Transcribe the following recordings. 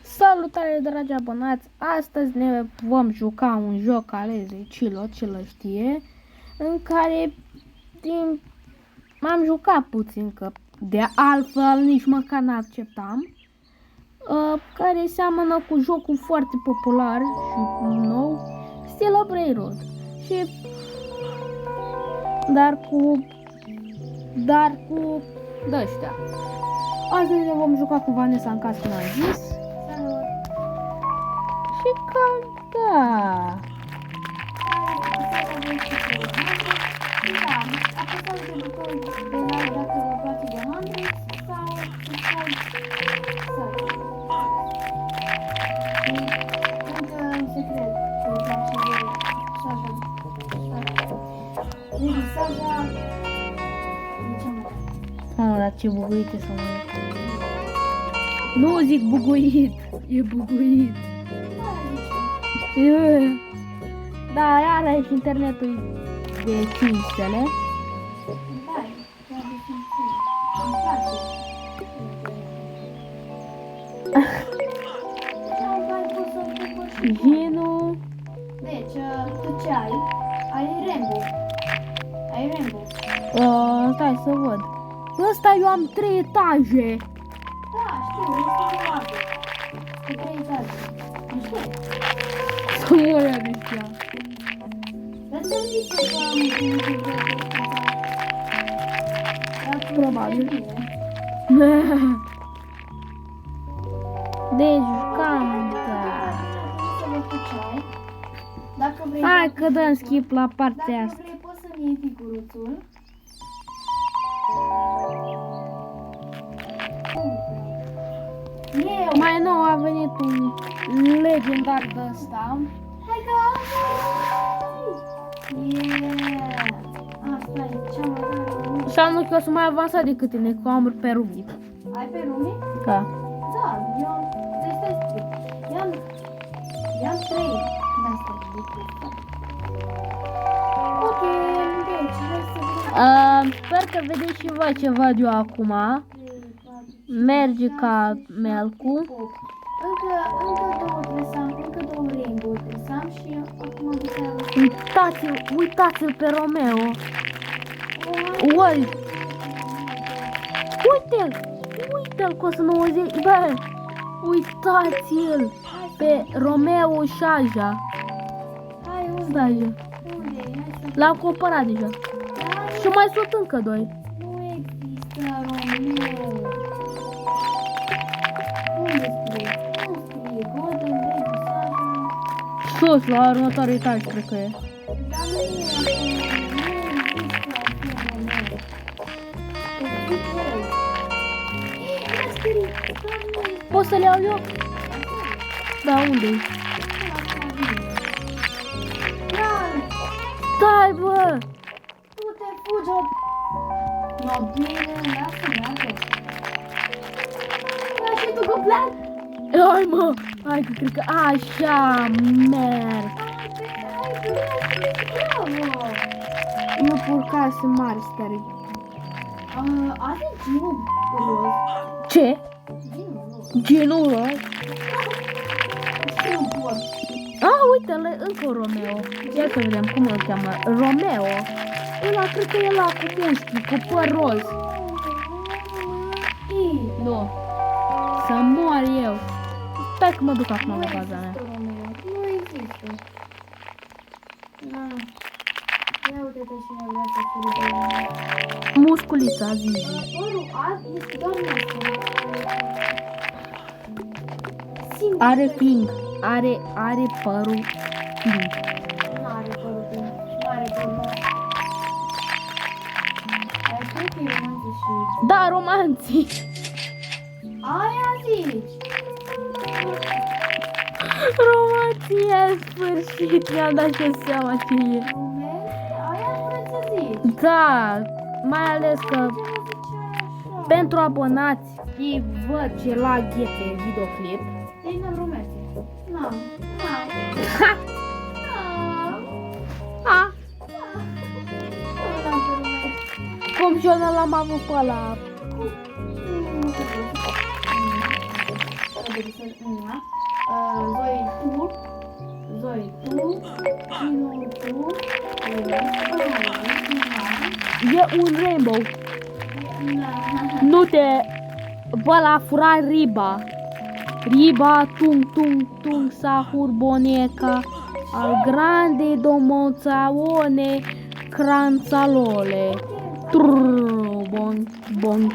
Salutare, dragi abonați! Astăzi ne vom juca un joc ale Zecilor, ce-l știe, în care m-am jucat puțin, că de altfel nici măcar n-acceptam, care seamănă cu jocul foarte popular și nou, Steel Railroad. Și dar cu de-ăștia. Astăzi ne vom juca cu Vanessa în caz cum am zis. Și cam da. Apăsați de butonul de like dacă vă place de Handrex sau subscribe și încă un secret că îmi place Saja. Saja e cea mai tare. Dar ce buguit e să mă... Nu zic buguit, e buguit. Da, iarăși internetul de 5 stele. Ginu. Deci, tu ce ai? Ai Rainbow. Ai Rainbow. Stai să văd. Ăsta eu am 3 etaje. Da, știu, este foarte. Cu 3 etaje. Nu știu. Să mă ia de ea. Dar ți-am zis că am Probabil. Deci, cam da. Dacă vrei, Hai că dăm skip la partea dacă asta. vrei, poți să-mi iei figuruțul. Eu. Mai nou a venit un legendar de ăsta. Hai că yeah. Asta e cea mai tare. Înseamnă că eu sunt mai avansat decât tine, că am pe Ruby. Ai pe Rumi? Da. Da, eu am... Deci stai să zic. Eu am 3. Da, stai, ok, deci hai să vedem. Sper că vedeți și voi ce văd eu acum. Merge ca melcu. Încă două trebuie să am, încă două rainbow trebuie să am și acum duceam. Uitați-l pe Romeo. Oi! Uite-l cu 190. Bă, uitați-l pe Romeo Saja. Hai, unde? Saja. Unde? Hai să... L-am cumpărat deja. Și mai sunt încă 2. Nu există Romeo. Unde scrie? Nu scrie. Golden Baby Saga. Sus, la următoarea etaj, cred că e. Dar nu e acolo. Nu există acolo Romeo. Există eu. Nu scrie. Poți să le iau eu? Da, unde-i? Stai, bă! Tu te fugi, no, bine, lasă, meargă. Da, și tu complet? Hai, mă! Hai, că cred că așa merg. Bravo! Eu purcase mari stare. Are genul roz. Ce? Genul roz. Genul ăla? Și un porc. Uite-l, încă un Romeo. Ia să vedem cum îl cheamă. Romeo. Ăla, cred că e ăla cu mușchi, cu păr roz. Nu. Să mor eu. Stai că mă duc acum la baza mea. Nu există. Na. Ia uite-te și ne vrea să furi de Musculița, Zizi. părul alb este doar nostru. Are ping. Are părul ping. Nu are părul pink. Nu are părul. Ai spus că e romanță și... Da, romanții. Aia zici! Romanții, în sfârșit. Mi-am dat și seama ce e. Aia vrei să zici? Da, mai ales că Ce ziceai așa? pentru abonați ei văd ce lag e pe videoclip. Ei n-am rumețe. N-am. Ha! Ha! N-am pe rumețe. Cum și eu n-l-am avut pe ăla. Bă, l-a furat Riba. Riba, tung, tung, tung, sahur, boneca, al grande domozaone, cranțalole. Trrr, bong, bong.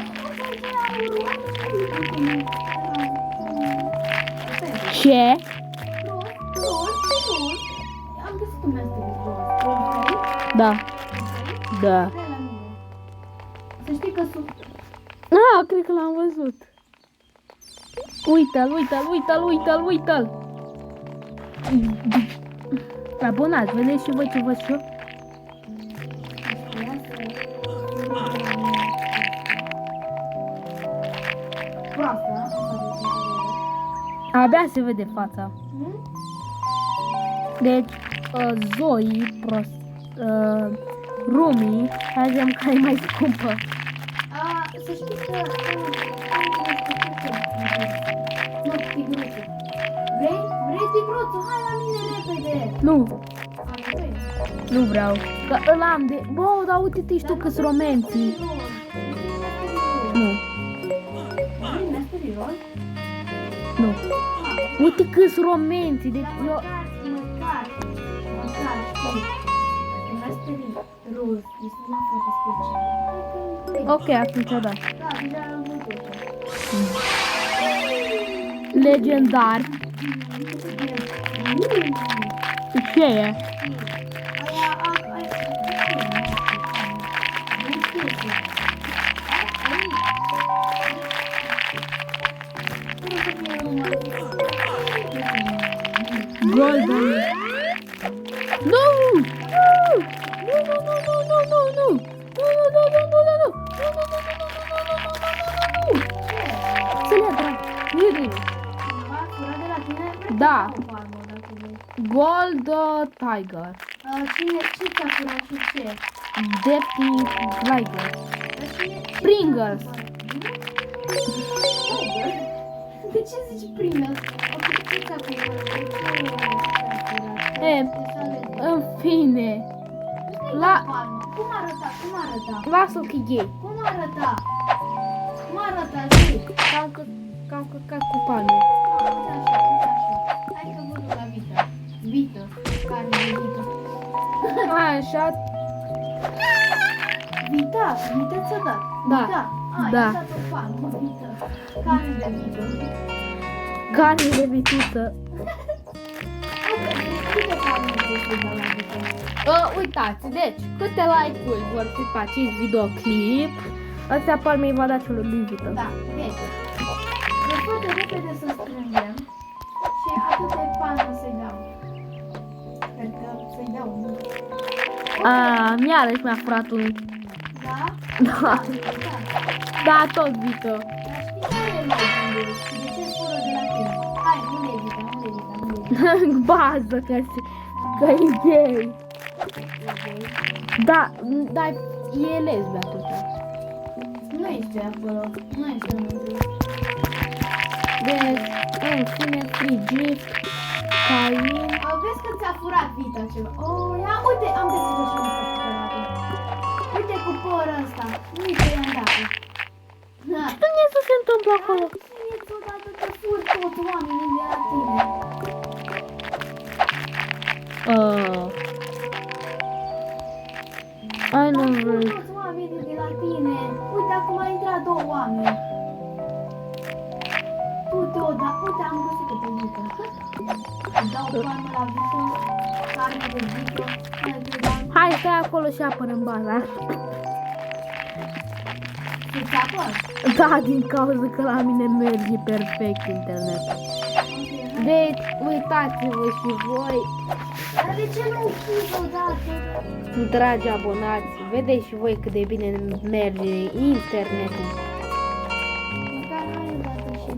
Ce? Am găsit un mesaj de Da, da. Să știi că sunt... Ah, cred că l-am văzut. Uită-l, uită-l, uită-l, uită-l, uită-l. Abonați, vedeți și voi ce văd și eu? Proastă, Abia se vede fața. Deci, Zoe, Rumi, hai să vedem care e mai scumpă. Să știi că... Nu, tigruțul. Vrei tigruțul? Hai la mine repede! Nu, Vrei? nu vreau. Că îl am de... Bă, dar uite-te și tu câți romenții. Nu, Vrei Mystery Roll? nu. Uite câți romenții, deci eu... Măcar, știi. Mystery Roll este una foarte specială. Ok, atunci da. Da, deja am văzut. Legendar. Ce e? Golden. No! No! No, no, no, no, no, no, no! No, no, no, no, no, no, no! No, no, no, no, no, no, no, no, no, no! Să le drag. Uite. Da. Gold Tiger. Ce ți-a furat și ce? Deputy Tiger. Pringles. De ce zici Pringles? Ce ți-a furat? În fine. Cum arăta? Lasă-l că e gay. Cum arăta? Zi? Cam căcat cu palme. Uite așa. Hai că văd la Vita. Vita. Carne de Vita. Așa. Vita ți-a dat? Da. Vita? Da. I-a dat o palmă, Vita. Carne de Vita. Carne de vituță. Câte carne de Vita la Vita? Uitați, deci, câte like-uri vor fi pe acest videoclip, ăstea palme îi va da celor lui Vita. Da, deci. De foarte repede să strângem și atâta palmă să-i dau. Sper că să-i dau. Iarăși mi-a furat unul. Da? Da. Da, tot Vita. Dar știi care e legendul? Și de ce fură de la tine? Hai, nu le evita. Bază că e gay. Da, dar e lesbe atunci. Nu este acolo. Nu este unul. Deci, în fine, free gift, Cain. Vezi că ți-a furat Vita ceva. Ia, uite, am găsit-o și uite cumpărată. Uite cu păr ăsta. Uite, i-am dat-o. Ce Dumnezeu se întâmplă acolo? Ție-ți odată că furi toți oamenii de la tine. Ai nu Furi vrei. toți oamenii de la tine. Uite, acum a intrat două oameni. Uite, am găsit-o pe Vita. Îi dau palmă la Vita. Carne de Vita. Hai, stai acolo și apără în baza. Să-ți apăr? Da, din cauza că la mine merge perfect internetul. Deci, uitați-vă și voi, Dar de ce nu închizi odată? dragi abonați, vedeți și voi cât de bine merge internetul. Măcar hai odată și...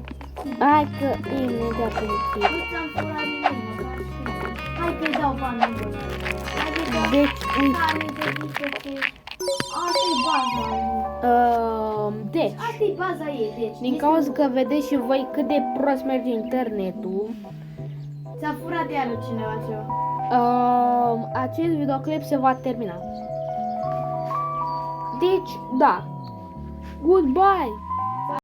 Hai că imediat închid. Nu ți-am furat nimic, măcar și... Hai că-i dau bani în gură. Hai că-i dau Deci, bani de Vita ce... Asta-i baza lui. Deci, Asta-i baza ei, deci... din este cauza nu. că vedeți și voi cât de prost merge internetul, Ți-a furat iară cineva ceva. acest videoclip se va termina. Deci, da. Goodbye!